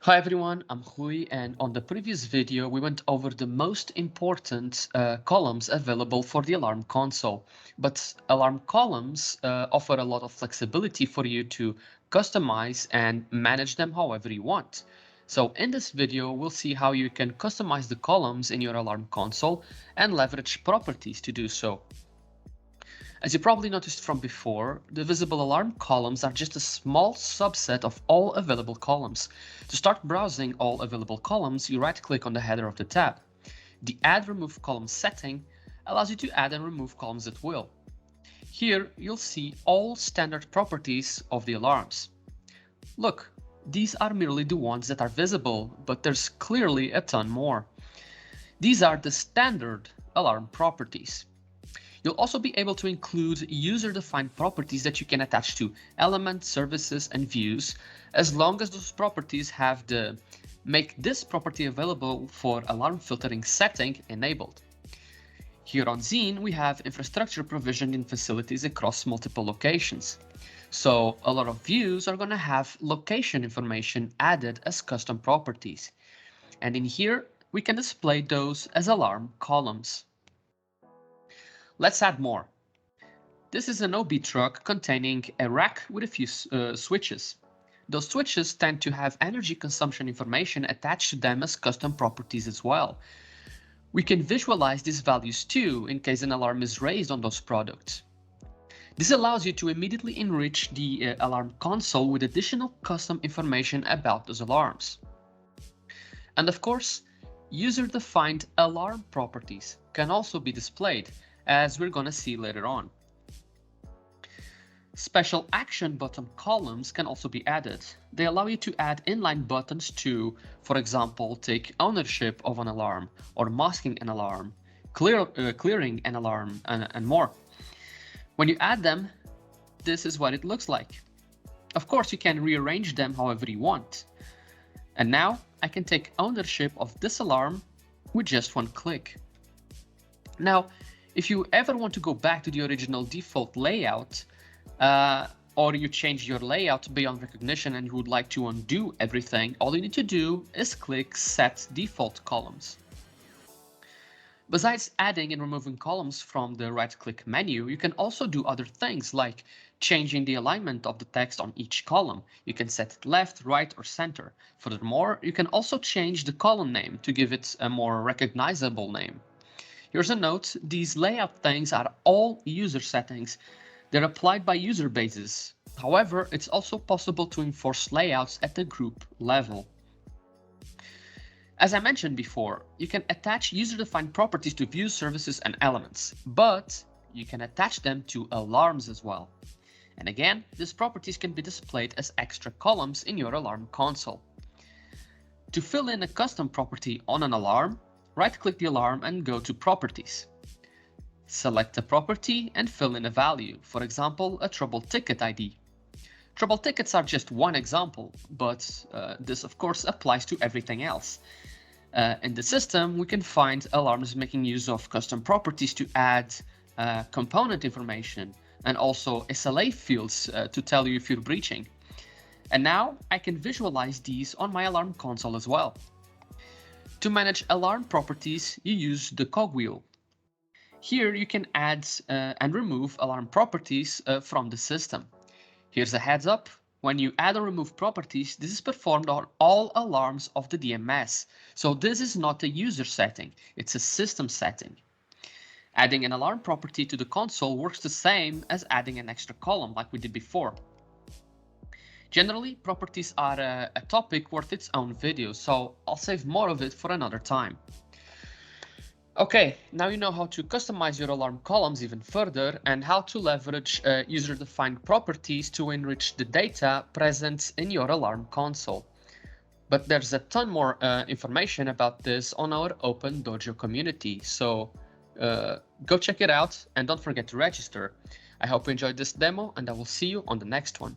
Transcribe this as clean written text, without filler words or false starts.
Hi everyone, I'm Rui, and on the previous video we went over the most important columns available for the alarm console. But alarm columns offer a lot of flexibility for you to customize and manage them however you want. So in this video we'll see how you can customize the columns in your alarm console and leverage properties to do so. As you probably noticed from before, the visible alarm columns are just a small subset of all available columns. To start browsing all available columns, you right-click on the header of the tab. The Add Remove Column setting allows you to add and remove columns at will. Here, you'll see all standard properties of the alarms. Look, these are merely the ones that are visible, but there's clearly a ton more. These are the standard alarm properties. You'll also be able to include user-defined properties that you can attach to elements, services, and views, as long as those properties have the Make this property available for alarm filtering setting enabled. Here on Zine, we have infrastructure provisioned in facilities across multiple locations. So a lot of views are going to have location information added as custom properties. And in here, we can display those as alarm columns. Let's add more. This is an OB truck containing a rack with a few switches. Those switches tend to have energy consumption information attached to them as custom properties as well. We can visualize these values too in case an alarm is raised on those products. This allows you to immediately enrich the alarm console with additional custom information about those alarms. And of course, user-defined alarm properties can also be displayed, as we're going to see later on. Special action button columns can also be added. They allow you to add inline buttons to, for example, take ownership of an alarm, or masking an alarm, clearing an alarm, and more. When you add them, this is what it looks like. Of course, you can rearrange them however you want. And now I can take ownership of this alarm with just one click. Now, if you ever want to go back to the original default layout, or you change your layout beyond recognition and you would like to undo everything, all you need to do is click Set Default Columns. Besides adding and removing columns from the right-click menu, you can also do other things like changing the alignment of the text on each column. You can set it left, right, or center. Furthermore, you can also change the column name to give it a more recognizable name. Here's a note, these layout things are all user settings. They're applied by user bases. However, it's also possible to enforce layouts at the group level. As I mentioned before, you can attach user-defined properties to views, services, and elements, but you can attach them to alarms as well. And again, these properties can be displayed as extra columns in your alarm console. To fill in a custom property on an alarm, right-click the alarm and go to Properties. Select a property and fill in a value, for example, a trouble ticket ID. Trouble tickets are just one example, but this of course applies to everything else. In the system, we can find alarms making use of custom properties to add component information and also SLA fields to tell you if you're breaching. And now I can visualize these on my alarm console as well. To manage alarm properties, you use the cogwheel. Here you can add and remove alarm properties from the system. Here's a heads up. When you add or remove properties, this is performed on all alarms of the DMS. So this is not a user setting, it's a system setting. Adding an alarm property to the console works the same as adding an extra column like we did before. Generally, properties are a topic worth its own video, so I'll save more of it for another time. Okay, now you know how to customize your alarm columns even further and how to leverage user-defined properties to enrich the data present in your alarm console. But there's a ton more information about this on our Open Dojo community, so go check it out and don't forget to register. I hope you enjoyed this demo and I will see you on the next one.